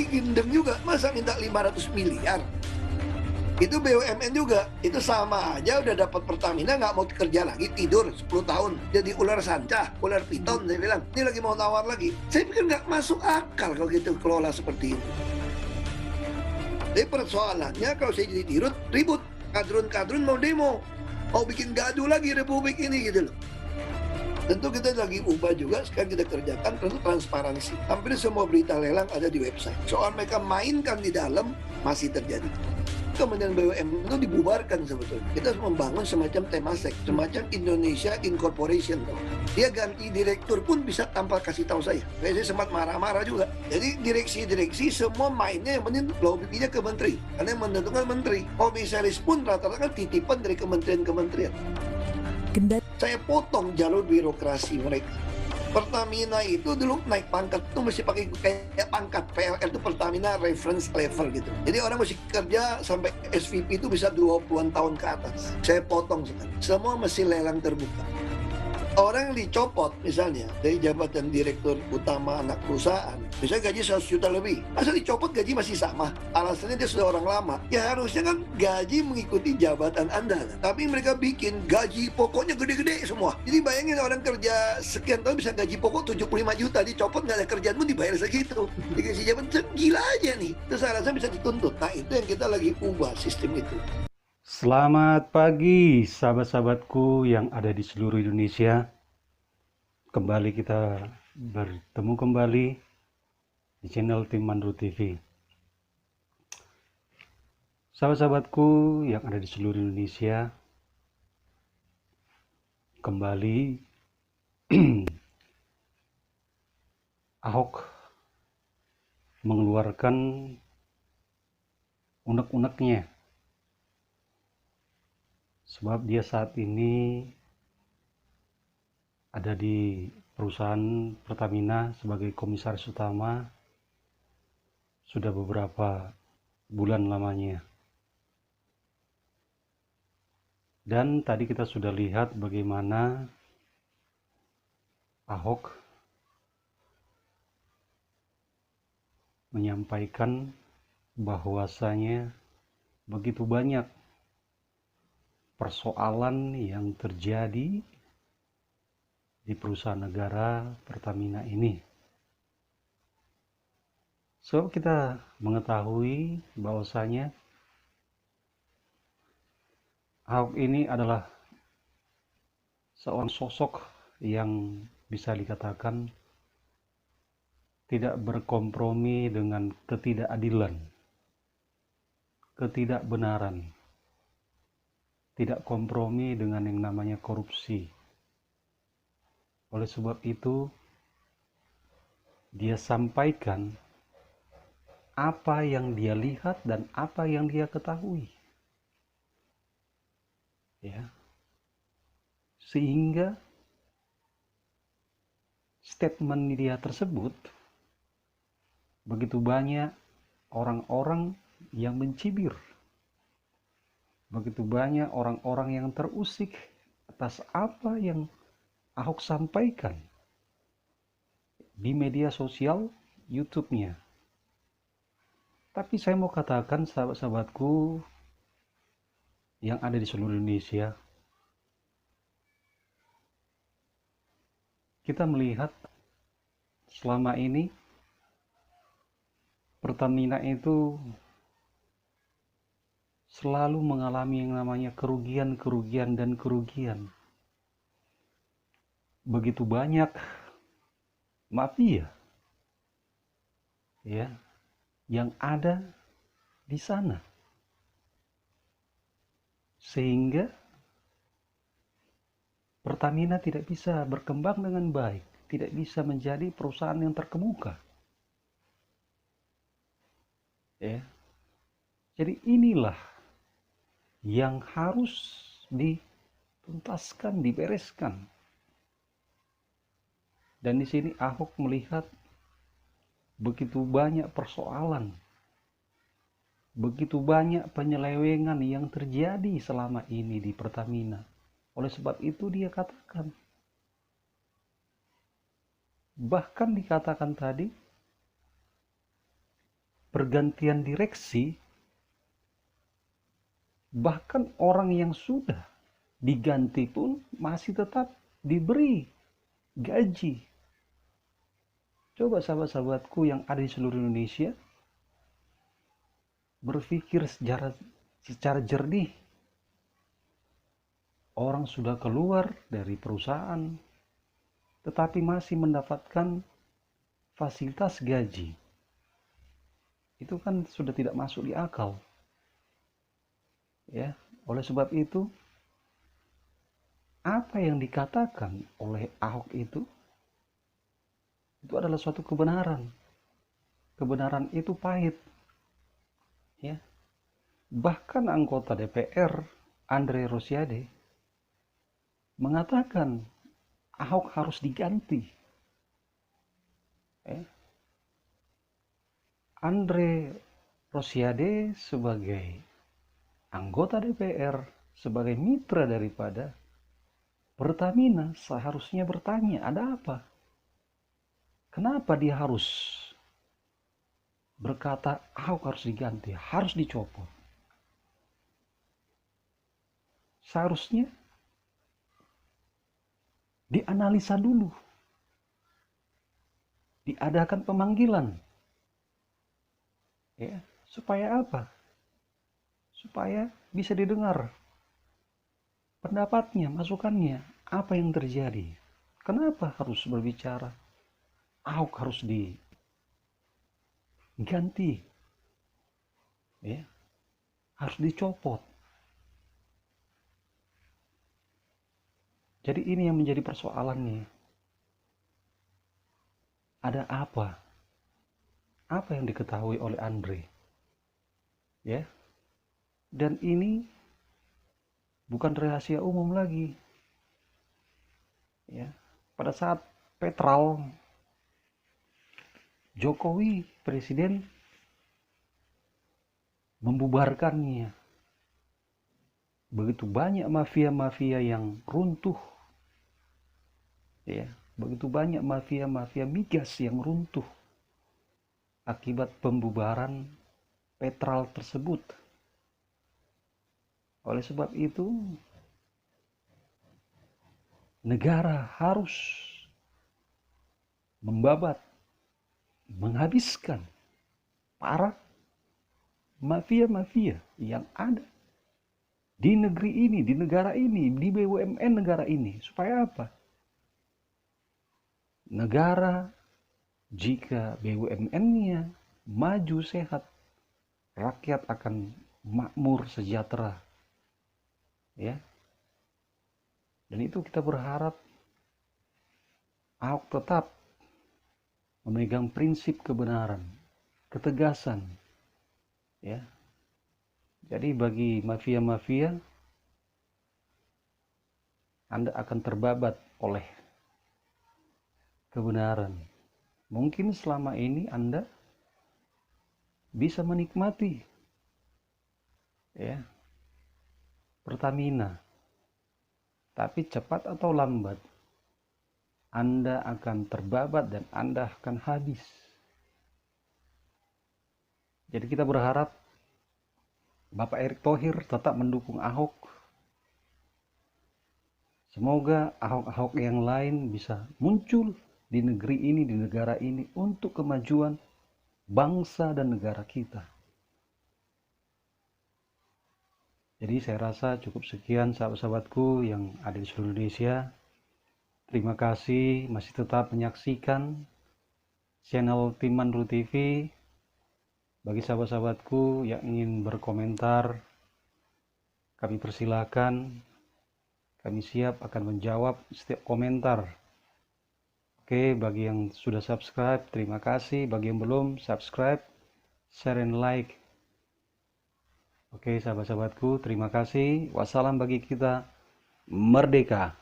Polri gendeng juga, masa minta 500 miliar? Itu BUMN juga, itu sama aja udah dapat Pertamina nggak mau kerja lagi, tidur 10 tahun, jadi ular sanca, ular piton, saya bilang, ini lagi mau tawar lagi. Saya pikir nggak masuk akal kalau gitu kelola seperti itu. Tapi persoalannya kalau saya jadi dirut, ribut, kadrun-kadrun mau demo, mau bikin gaduh lagi Republik ini gitu loh. Tentu kita lagi ubah juga, sekarang kita kerjakan tentu transparansi. Hampir semua berita lelang ada di website. Soal mereka mainkan di dalam masih terjadi. Kementerian BUMN itu dibubarkan sebetulnya. Kita harus membangun semacam temasek, semacam Indonesia Incorporation. Dia ganti direktur pun bisa tanpa kasih tahu saya. Saya sempat marah-marah juga. Jadi direksi-direksi semua mainnya yang penting lobbynya ke menteri. Karena yang menentukan menteri. Komisaris pun rata-rata kan titipan dari kementerian-kementerian. Saya potong jalur birokrasi mereka. Pertamina itu dulu naik pangkat itu mesti pakai kayak pangkat PLN itu Pertamina reference level gitu. Jadi orang mesti kerja sampai SVP itu bisa 20-an tahun ke atas. Saya potong sekarang. Semua mesti lelang terbuka. Orang yang dicopot misalnya dari jabatan direktur utama anak perusahaan, misalnya gaji 100 juta lebih, masa dicopot gaji masih sama? Alasannya dia sudah orang lama. Ya harusnya kan gaji mengikuti jabatan Anda. Tapi mereka bikin gaji pokoknya gede-gede semua. Jadi bayangin orang kerja sekian tahun bisa gaji pokok 75 juta, dicopot nggak ada kerjaan pun dibayar segitu. Dikasih jabatan, gila aja nih. Terus alasan bisa dituntut. Nah itu yang kita lagi ubah sistem itu. Selamat pagi sahabat-sahabatku yang ada di seluruh Indonesia. Kembali kita bertemu kembali di channel Tim Mandru TV. Sahabat-sahabatku yang ada di seluruh Indonesia, kembali Ahok mengeluarkan unek-uneknya. Sebab dia saat ini ada di perusahaan Pertamina sebagai komisaris utama sudah beberapa bulan lamanya. Dan tadi kita sudah lihat bagaimana Ahok menyampaikan bahwasanya begitu banyak persoalan yang terjadi di perusahaan negara Pertamina ini. So kita mengetahui bahwasanya Ahok ini adalah seorang sosok yang bisa dikatakan tidak berkompromi dengan ketidakadilan, ketidakbenaran, tidak kompromi dengan yang namanya korupsi. Oleh sebab itu, dia sampaikan apa yang dia lihat dan apa yang dia ketahui. Ya. Sehingga statement dia tersebut begitu banyak orang-orang yang mencibir. Begitu banyak orang-orang yang terusik atas apa yang Ahok sampaikan di media sosial YouTube-nya. Tapi saya mau katakan sahabat-sahabatku yang ada di seluruh Indonesia, kita melihat selama ini Pertamina itu selalu mengalami yang namanya kerugian dan kerugian. Begitu banyak mafia ya yang ada di sana, sehingga Pertamina tidak bisa berkembang dengan baik, tidak bisa menjadi perusahaan yang terkemuka. Ya. Jadi inilah yang harus dituntaskan, dibereskan. Dan di sini Ahok melihat begitu banyak persoalan, begitu banyak penyelewengan yang terjadi selama ini di Pertamina. Oleh sebab itu dia katakan, bahkan dikatakan tadi, pergantian direksi, bahkan orang yang sudah diganti pun masih tetap diberi gaji. Coba sahabat-sahabatku yang ada di seluruh Indonesia berpikir secara jernih. Orang sudah keluar dari perusahaan tetapi masih mendapatkan fasilitas gaji. Itu kan sudah tidak masuk di akal. Ya, oleh sebab itu apa yang dikatakan oleh Ahok itu adalah suatu kebenaran. Kebenaran itu pahit. Ya. Bahkan anggota DPR Andre Rosiade mengatakan Ahok harus diganti. Ya. Andre Rosiade sebagai anggota DPR, sebagai mitra daripada Pertamina seharusnya bertanya, ada apa? Kenapa dia harus berkata Ahok harus diganti, harus dicopot? Seharusnya dianalisa dulu, diadakan pemanggilan, ya, supaya apa? Supaya bisa didengar pendapatnya, masukannya, apa yang terjadi, kenapa harus berbicara Ahok harus diganti, ya, harus dicopot. Jadi ini yang menjadi persoalannya. Ada apa? Apa yang diketahui oleh Andre? Ya. Dan ini bukan rahasia umum lagi. Ya. Pada saat Petral, Jokowi presiden membubarkannya. Begitu banyak mafia-mafia yang runtuh. Ya, begitu banyak mafia-mafia migas yang runtuh akibat pembubaran Petral tersebut. Oleh sebab itu, negara harus membabat, menghabiskan para mafia-mafia yang ada di negeri ini, di negara ini, di BUMN negara ini. Supaya apa? Negara jika BUMN-nya maju sehat, rakyat akan makmur sejahtera. Ya. Dan itu kita berharap Ahok tetap memegang prinsip kebenaran, ketegasan. Ya. Jadi bagi mafia-mafia, Anda akan terbabat oleh kebenaran. Mungkin selama ini Anda bisa menikmati, ya, Pertamina, tapi cepat atau lambat Anda akan terbabat dan Anda akan habis. Jadi kita berharap Bapak Erick Thohir tetap mendukung Ahok. Semoga Ahok-Ahok yang lain bisa muncul di negeri ini, di negara ini, untuk kemajuan bangsa dan negara kita. Jadi saya rasa cukup sekian sahabat-sahabatku yang ada di seluruh Indonesia. Terima kasih masih tetap menyaksikan channel Tim Mandru TV. Bagi sahabat-sahabatku yang ingin berkomentar, kami persilakan. Kami siap akan menjawab setiap komentar. Oke, bagi yang sudah subscribe, terima kasih. Bagi yang belum subscribe, share and like. Oke, sahabat-sahabatku, terima kasih. Wassalam bagi kita. Merdeka!